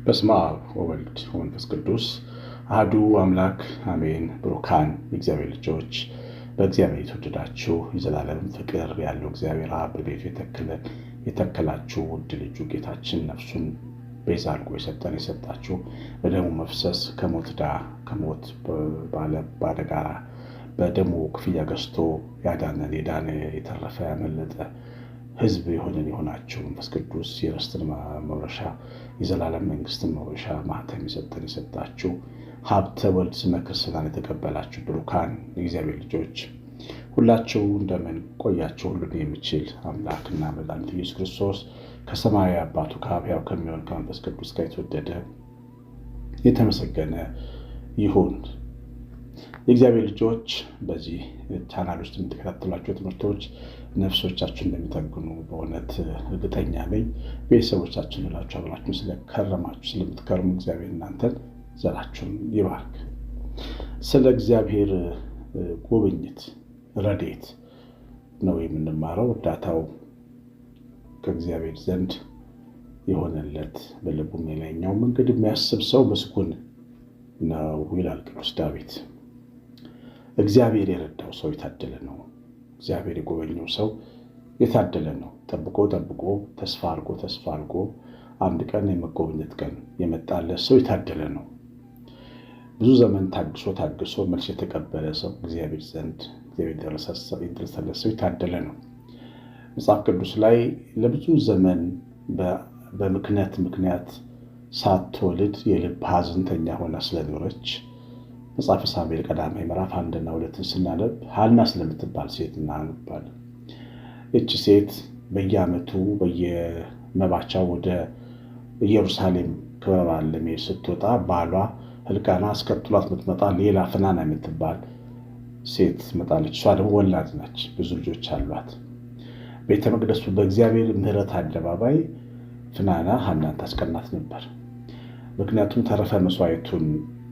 በስመ አብ ወወልድ ወመንፈስ ቅዱስ አሐዱ አምላክ አሜን። ብሩካን የእግዚአብሔር ልጆች በእግዚአብሔር የተወደዳችሁ የዘላለም ፍቅር ያለው እግዚአብሔር አብ በቤቱ የተከላችሁ ውድ ልጁ ጌታችን ነፍሱን ቤዛ አድርጎ የሰጣችሁ በደሙ መፍሰስ ከሞት ባለጋራ በደሙ ክፍያ ገዝቶ ያዳነን የዳነ የተረፈ ያመለጠ ሕዝብ የሆናችሁ መንፈስ ቅዱስ የርስትን መውረሻ የዘላለም መንግስትን መውረሻ ማህተም የሰጣችሁ ሀብተ ወልድ ስመ ክርስትናን የተቀበላችሁ ብሩካን የእግዚአብሔር ልጆች ሁላችሁ እንደምን ቆያችሁ? ሁሉን የሚችል አምላክና መድኃኒት ኢየሱስ ክርስቶስ ከሰማያዊ አባቱ ከአብ ሕያው ከሚሆን ከመንፈስ ቅዱስ ጋር የተወደደ የተመሰገነ ይሁን። የእግዚአብሔር ልጆች በዚህ ቻናል ውስጥ የምትከታተሏቸው ትምህርቶች ነፍሶቻችን እንደሚጠግኑ በእውነት እርግጠኛ ነኝ። ቤተሰቦቻችን ሁላችሁ አብራችሁን ስለከረማችሁ ስለምትከርሙ እግዚአብሔር እናንተን ዘራችሁን ይባርክ። ስለ እግዚአብሔር ጉብኝት ረድኤት ነው የምንማረው። እርዳታው ከእግዚአብሔር ዘንድ የሆነለት በልቡም የላይኛው መንገድ የሚያስብ ሰው ምስጉን ነው ይላል ቅዱስ ዳዊት። እግዚአብሔር የረዳው ሰው የታደለ ነው። እግዚአብሔር የጎበኘው ሰው የታደለ ነው። ጠብቆ ተስፋ አድርጎ አንድ ቀን የመጎብኘት ቀን የመጣለት ሰው የታደለ ነው። ብዙ ዘመን ታግሶ መልስ የተቀበለ ሰው እግዚአብሔር ዘንድ የደረሰለት ሰው የታደለ ነው። መጽሐፍ ቅዱስ ላይ ለብዙ ዘመን በምክንያት ሳትወልድ የልብ ሐዘንተኛ ሆና ስለኖረች መጽሐፈ ሳሙኤል ቀዳማዊ ምዕራፍ 1 እና 2 ስናነብ ሐና ስለምትባል ሴት እናነባለን። እቺ ሴት በየዓመቱ በየመባቻው ወደ ኢየሩሳሌም ክብረ በዓል ለመሄድ ስትወጣ ባሏ ሕልቃና አስከትሏት የምትመጣ ሌላ ፍናና የምትባል ሴት ትመጣለች። እሷ ደግሞ ወላድ ናች፣ ብዙ ልጆች አሏት። ቤተ መቅደሱ በእግዚአብሔር ምሕረት አደባባይ ፍናና ሐናን ታስቀናት ነበር። ምክንያቱም ተረፈ መስዋዕቱን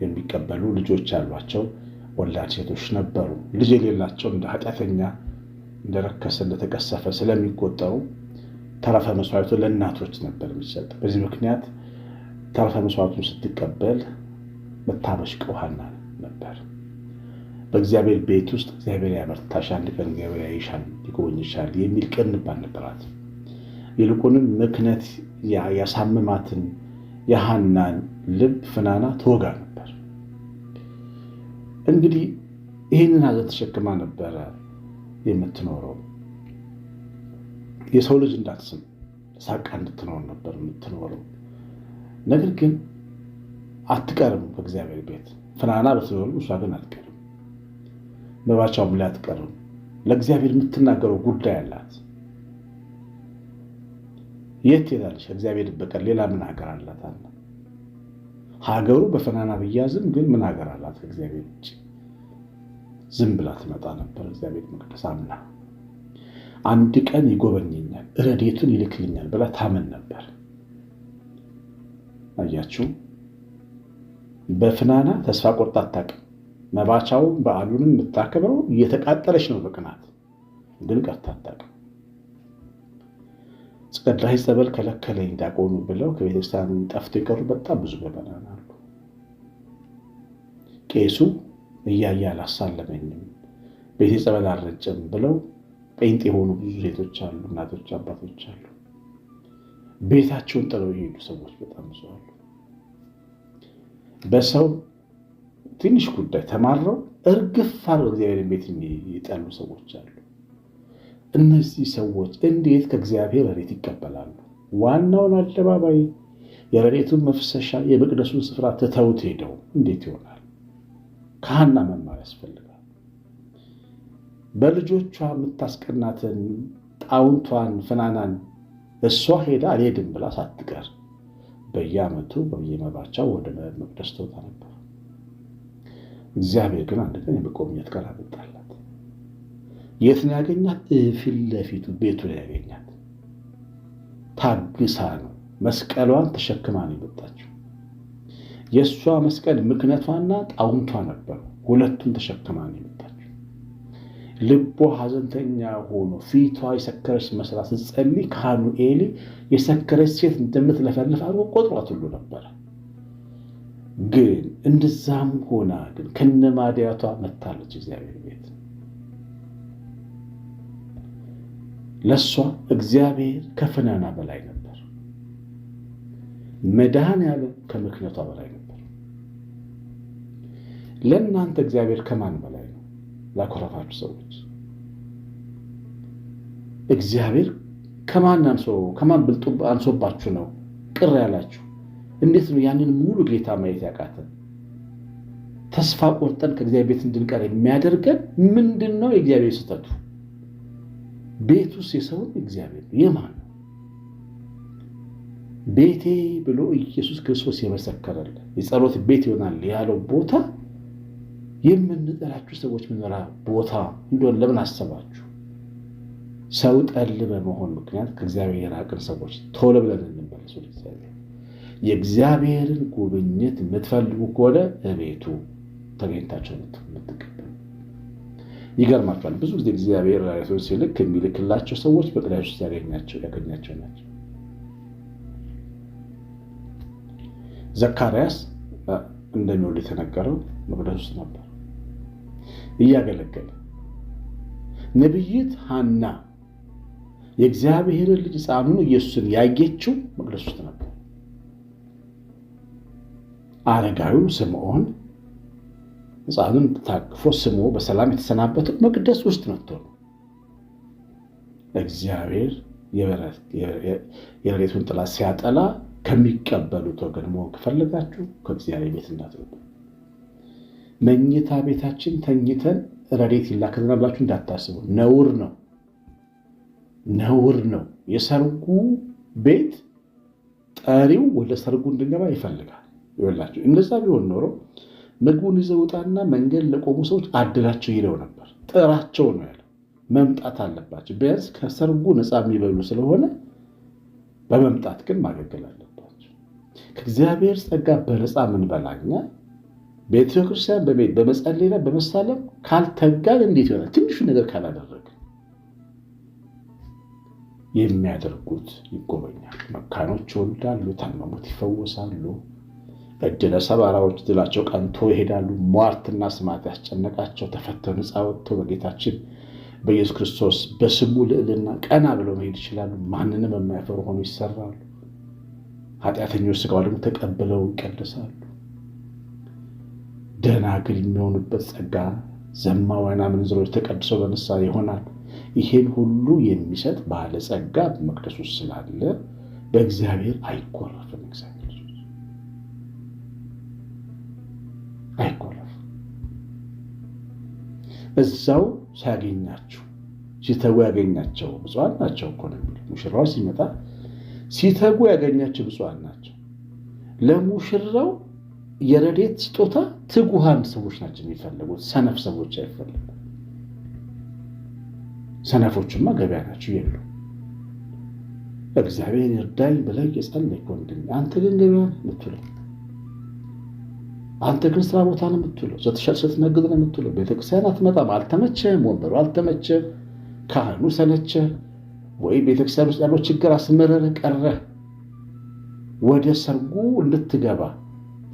የሚቀበሉ ልጆች ያሏቸው ወላድ ሴቶች ነበሩ። ልጅ የሌላቸው እንደ ኃጢአተኛ እንደረከሰ እንደተቀሰፈ ስለሚቆጠሩ ተረፈ መስዋዕቱ ለእናቶች ነበር የሚሰጥ። በዚህ ምክንያት ተረፈ መስዋዕቱን ስትቀበል መታበሽቀው ሐና ነበር። በእግዚአብሔር ቤት ውስጥ እግዚአብሔር ያበርታሻል፣ አንድ ቀን እግዚአብሔር ያይሻል፣ ይጎበኝሻል የሚል ቅን ልብ ነበራት። ይልቁንም ምክንያት ያሳመማትን የሐናን ልብ ፍናና ትወጋ ነበር። እንግዲህ ይህንን ሐዘን ተሸክማ ነበረ የምትኖረው። የሰው ልጅ እንዳትስም ሳቃ እንድትኖር ነበር የምትኖረው። ነገር ግን አትቀርም ከእግዚአብሔር ቤት። ፍናና በትኖርም እሷ ግን አትቀርም፣ መባቻውም ላይ አትቀርም። ለእግዚአብሔር የምትናገረው ጉዳይ አላት። የት ትሄዳለች? ከእግዚአብሔር በቀር ሌላ ምን ሀገር አላት? አለ ሀገሩ በፍናና ብያዝም ግን ምን ሀገር አላት ከእግዚአብሔር ውጭ? ዝም ብላ ትመጣ ነበር እግዚአብሔር መቅደስ አምና። አንድ ቀን ይጎበኘኛል፣ ረድኤቱን ይልክልኛል ብላ ታመን ነበር። አያችሁ፣ በፍናና ተስፋ ቆርጣ አታውቅም። መባቻውን በዓሉንም የምታከብረው እየተቃጠለች ነው በቅናት፣ ግን ቀርታ አታውቅም። ጸዳይ ጸበል ከለከለኝ ዲያቆኑ ብለው ከቤተክርስቲያን ጠፍቶ የቀሩ በጣም ብዙ ምዕመናን አሉ። ቄሱ እያየ አላሳለመኝም፣ ቤቴ ጸበል አልረጨም ብለው ጴንጤ የሆኑ ብዙ ሴቶች አሉ፣ እናቶች፣ አባቶች አሉ። ቤታቸውን ጥለው የሄዱ ሰዎች በጣም ብዙ አሉ። በሰው ትንሽ ጉዳይ ተማረው እርግፍ አለው እግዚአብሔር ቤት የሚጠሉ ሰዎች አሉ። እነዚህ ሰዎች እንዴት ከእግዚአብሔር ረድኤት ይቀበላሉ? ዋናውን አደባባይ የረድኤቱን መፍሰሻ የመቅደሱን ስፍራ ትተውት ሄደው እንዴት ይሆናል? ከሐና መማር ያስፈልጋል። በልጆቿ የምታስቀናትን ጣውንቷን ፍናናን እሷ ሄዳ አልሄድም ብላ ሳትቀር በየዓመቱ በየመባቻው ወደ መቅደስ ትወጣ ነበር። እግዚአብሔር ግን አንድ ቀን የመጎብኘት ቀን አመጣላት። የት ነው ያገኛት? ፊት ለፊቱ ቤቱ ላይ ያገኛት። ታግሳ ነው፣ መስቀሏን ተሸክማ ነው የመጣችው። የእሷ መስቀል ምክንያቷና ጣውንቷ ነበር። ሁለቱም ተሸክማ ነው የመጣችው። ልቦ ሐዘንተኛ ሆኖ ፊቷ የሰከረች መስላ ስትጸልይ ካህኑ ኤሊ የሰከረች ሴት እንደምትለፈልፍ አድርጎ ቆጥሯት ሁሉ ነበረ። ግን እንደዛም ሆና ግን ከነማዲያቷ መታለች እግዚአብሔር ቤት። ለእሷ እግዚአብሔር ከፍናና በላይ ነበር። መድኃኔዓለም ከምክንያቷ በላይ ነበር። ለእናንተ እግዚአብሔር ከማን በላይ ነው? ላኮረፋችሁ ሰዎች እግዚአብሔር ከማን ብልጡ አንሶባችሁ ነው ቅር ያላችሁ? እንዴት ነው ያንን ሙሉ ጌታ ማየት ያቃተን? ተስፋ ቆርጠን ከእግዚአብሔር ቤት እንድንቀር የሚያደርገን ምንድን ነው? የእግዚአብሔር ስህተቱ ቤት ውስጥ የሰውን እግዚአብሔር የማን ነው? ቤቴ ብሎ ኢየሱስ ክርስቶስ የመሰከረልን የጸሎት ቤት ይሆናል ያለው ቦታ የምንጠላችሁ ሰዎች መኖሪያ ቦታ እንደሆነ ለምን አሰባችሁ? ሰው ጠል በመሆን ምክንያት ከእግዚአብሔር የራቅን ሰዎች ቶሎ ብለን እንመለስ ወደ እግዚአብሔር። የእግዚአብሔርን ጉብኝት የምትፈልጉ ከሆነ እቤቱ ተገኝታቸው የምትቀበሉ። ይገርማቸዋል። ብዙ ጊዜ እግዚአብሔር ራእዮችን ሲልክ የሚልክላቸው ሰዎች በጥላዮች ውስጥ ያገኛቸው ናቸው። ዘካርያስ እንደሚወልድ የተነገረው መቅደስ ውስጥ ነበር እያገለገለ። ነቢይት ሐና የእግዚአብሔርን ልጅ ሕፃኑን ኢየሱስን ያየችው መቅደስ ውስጥ ነበር። አረጋዊው ስምዖን ሕፃኑን ታቅፎ ስሞ በሰላም የተሰናበተው መቅደስ ውስጥ መጥቶ ነው። እግዚአብሔር የረድኤቱን ጥላ ሲያጠላ ከሚቀበሉት ወገን መሆን ከፈለጋችሁ ከእግዚአብሔር ቤት እንዳትወጡ። መኝታ ቤታችን ተኝተን ረድኤት ይላክልናል ብላችሁ እንዳታስቡ። ነውር ነው፣ ነውር ነው። የሰርጉ ቤት ጠሪው ወደ ሰርጉ እንድንገባ ይፈልጋል። ይወላችሁ እንደዛ ቢሆን ኖሮ ምግቡን ይዘው ውጣና መንገድ ለቆሙ ሰዎች አድላቸው ይለው ነበር። ጥራቸው ነው ያለው። መምጣት አለባቸው። ቢያንስ ከሰርጉ ነፃ የሚበሉ ስለሆነ በመምጣት ግን ማገልገል አለባቸው። ከእግዚአብሔር ጸጋ በነፃ ምንበላኛ ቤተክርስቲያን በመጸለይና በመሳለም ካልተጋን እንዴት ይሆናል? ትንሹ ነገር ካላደረግ የሚያደርጉት ይጎበኛል። መካኖች ይወልዳሉ፣ ታመሙት ይፈወሳሉ፣ እድለ ሰባራዎች ድላቸው ቀንቶ ይሄዳሉ። ሟርትና ስማት ያስጨነቃቸው ተፈተው ነፃ ወጥተው በጌታችን በኢየሱስ ክርስቶስ በስሙ ልዕልና ቀና ብለው መሄድ ይችላሉ። ማንንም የማያፈሩ ሆኖ ይሰራሉ። ኃጢአተኞች ሥጋው ደግሞ ተቀብለው ይቀድሳሉ። ደናግል የሚሆኑበት ጸጋ፣ ዘማውያን አመንዝሮች ተቀድሰው በንስሐ ይሆናል። ይሄን ሁሉ የሚሰጥ ባለ ጸጋ በመቅደስ ውስጥ ስላለ በእግዚአብሔር አይኮረፍም። እግዚአብሔር አይኮረፍም። እዛው ሲያገኛችሁ ሲተጉ ያገኛቸው ብፁዓን ናቸው እኮ ነው የሚለው። ሙሽራው ሲመጣ ሲተጉ ያገኛቸው ብፁዓን ናቸው። ለሙሽራው የረድኤት ስጦታ ትጉሃን ሰዎች ናቸው የሚፈልጉት፣ ሰነፍ ሰዎች አይፈልጉም። ሰነፎችማ ገበያ ናቸው የሉ። እግዚአብሔር ይርዳኝ ብለህ የጸለይክ ወንድም፣ አንተ ግን ገበያ ነው የምትውለው። አንተ ግን ስራ ቦታ ነው የምትውለው። ስትነግድ ነው የምትውለው። ቤተክርስቲያን አትመጣም። አልተመቸህም፣ ወንበሩ አልተመቸህ፣ ካህኑ ሰለቸህ፣ ወይ ቤተክርስቲያን ውስጥ ያለው ችግር አስመረረ ቀረህ። ወደ ሰርጉ እንድትገባ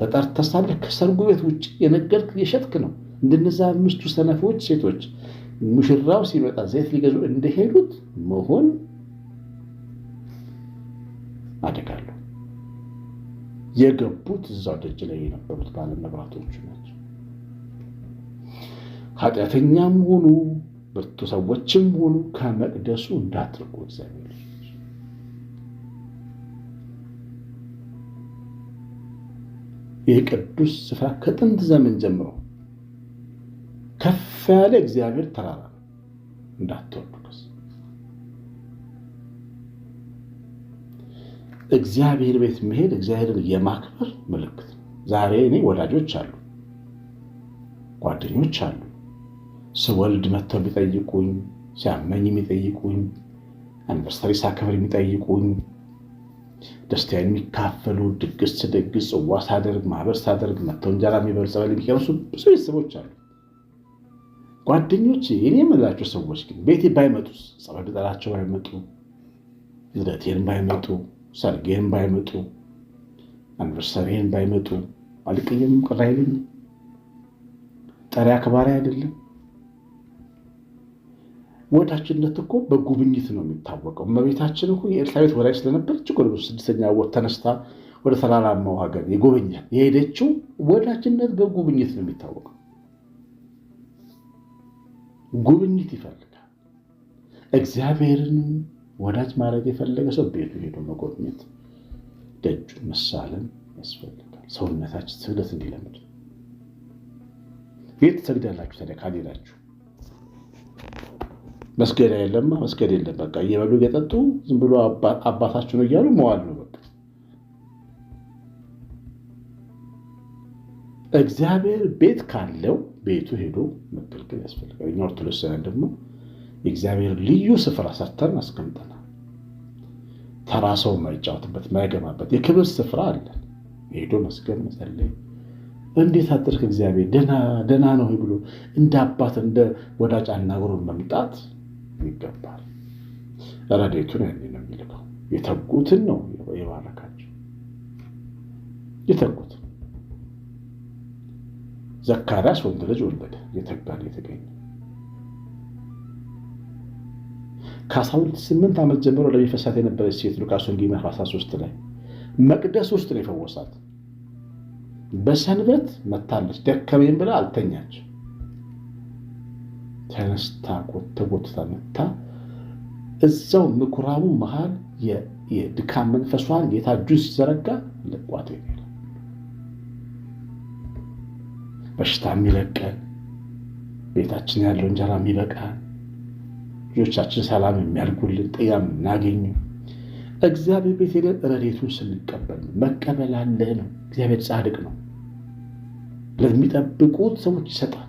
ተጠርተህ ሳለህ ከሰርጉ ቤት ውጭ የነገድክ የሸጥክ ነው። እንደነዛ አምስቱ ሰነፎች ሴቶች ሙሽራው ሲመጣ ዘይት ሊገዙ እንደሄዱት መሆን አደጋለሁ። የገቡት እዛው ደጅ ላይ የነበሩት ባለ መብራቶቹ ናቸው። ኃጢአተኛም ሆኑ ብርቱ ሰዎችም ሆኑ ከመቅደሱ እንዳትርቁ እግዚአብሔር። ይህ ቅዱስ ስፍራ ከጥንት ዘመን ጀምሮ ከፍ ያለ እግዚአብሔር ተራራ እንዳትወርዱ። እግዚአብሔር ቤት መሄድ እግዚአብሔርን የማክበር ምልክት ነው። ዛሬ እኔ ወዳጆች አሉ፣ ጓደኞች አሉ፣ ስወልድ መጥተው የሚጠይቁኝ፣ ሲያመኝ የሚጠይቁኝ፣ አኒቨርሰሪ ሳከብር የሚጠይቁኝ፣ ደስታዬን የሚካፈሉ፣ ድግስ ስደግስ፣ ጽዋ ሳደርግ፣ ማህበር ሳደርግ መጥተው እንጀራ የሚበሉ ጸበል የሚቀምሱ ብዙ ቤተሰቦች አሉ፣ ጓደኞቼ እኔ የምላቸው ሰዎች ግን ቤቴ ባይመጡስ? ጸበል ብጠራቸው ባይመጡ፣ ልደቴን ባይመጡ፣ ሰርጌን ባይመጡ፣ አንቨርሰሪን ባይመጡ አልቀየምም፣ ቅር አይለኝም። ጠሪ አክባሪ አይደለም። ወዳጅነት እኮ በጉብኝት ነው የሚታወቀው። እመቤታችን እኮ የኤልሳቤጥ ወዳጅ ስለነበረች እኮ ስድስተኛ ወር ተነስታ ወደ ተራራማው ሀገር የጎበኛት የሄደችው። ወዳጅነት በጉብኝት ነው የሚታወቀው። ጉብኝት ይፈልጋል። እግዚአብሔርን ወዳጅ ማድረግ የፈለገ ሰው ቤቱ ሄዶ መጎብኘት፣ ደጁን መሳለም ያስፈልጋል። ሰውነታችን ስግደት እንዲለምድ። ቤት ትሰግዳላችሁ ታዲያ ካልሄዳችሁ? መስገድ የለማ፣ መስገድ የለም። በቃ እየበሉ እየጠጡ ዝም ብሎ አባታችሁ ነው እያሉ መዋል ነው በቃ። እግዚአብሔር ቤት ካለው ቤቱ ሄዶ መገልገል ያስፈልጋል። እኛ ኦርቶዶክሳውያን ደግሞ የእግዚአብሔር ልዩ ስፍራ ሰርተን አስቀምጠናል። ተራ ሰው የማይጫወትበት የማይገባበት የክብር ስፍራ አለን። ሄዶ መስገድ፣ መጸለይ፣ እንዴት አደርክ እግዚአብሔር ደህና ነው ብሎ እንደ አባት እንደ ወዳጅ አናግሮ መምጣት ይገባል። ረድኤቱን ያኔ ነው የሚልከው። የተጉትን ነው የባረካቸው። የተጉት ዘካርያስ ወንድ ልጅ ወለደ፣ የተጋን የተገኘ ከ18 ዓመት ጀምሮ ለሚፈሳት የነበረች ሴት ሉቃስ ወንጌል ምዕራፍ 13 ላይ መቅደስ ውስጥ ነው የፈወሳት። በሰንበት መታለች፣ ደከመኝ ብላ አልተኛች። ተነስታ ተጎትታ መታ እዛው ምኩራቡ መሃል የድካም መንፈሷን ጌታ እጁን ሲዘረጋ ልቋት ይላል። በሽታ የሚለቀን፣ ቤታችን ያለው እንጀራ የሚበቃን፣ ልጆቻችን ሰላም የሚያድጉልን፣ ጤና የምናገኙ እግዚአብሔር ቤት ሄደን ረድኤቱን ስንቀበል መቀበል አለ ነው። እግዚአብሔር ጻድቅ ነው። ለሚጠብቁት ሰዎች ይሰጣል።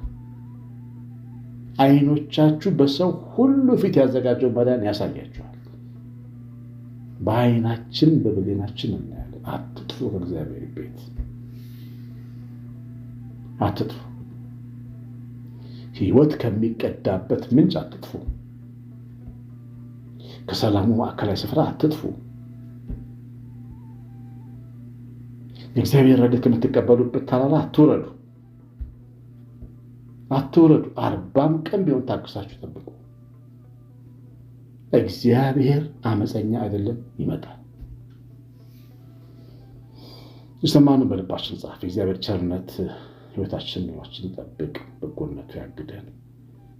ዓይኖቻችሁ በሰው ሁሉ ፊት ያዘጋጀው መዳን ያሳያችኋል። በዓይናችን በብሌናችን እናያለን። አትጥፉ፣ ከእግዚአብሔር ቤት አትጥፉ። ሕይወት ከሚቀዳበት ምንጭ አትጥፉ። ከሰላሙ ማዕከላዊ ስፍራ አትጥፉ። የእግዚአብሔር ረድኤት ከምትቀበሉበት ተራራ አትውረዱ። 40 ቀን ቢሆን ታግሳችሁ ጠብቁ። እግዚአብሔር አመፀኛ አይደለም፣ ይመጣል። የሰማነውን በልባችን ጻፍ። የእግዚአብሔር ቸርነት ሕይወታችን ይጠብቅ፣ በጎነቱ ያግደን።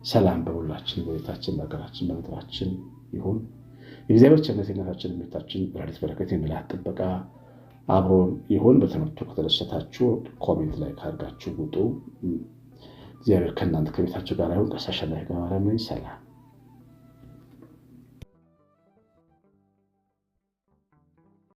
ሰላም በሁላችን፣ በቤታችን፣ በሀገራችን፣ በምድራችን ይሁን። የእግዚአብሔር ቸርነት የእናታችን እመቤታችን ረድኤት በረከት የመላእክት ጥበቃ አብሮን ይሁን። በትምህርቱ ከተደሰታችሁ ኮሜንት ላይ ካርጋችሁ ውጡ። እግዚአብሔር ከእናንተ ከቤታችሁ ጋር ይሁን። ቀሲስ አሸናፊ ገብረማርያም ነኝ። ሰላም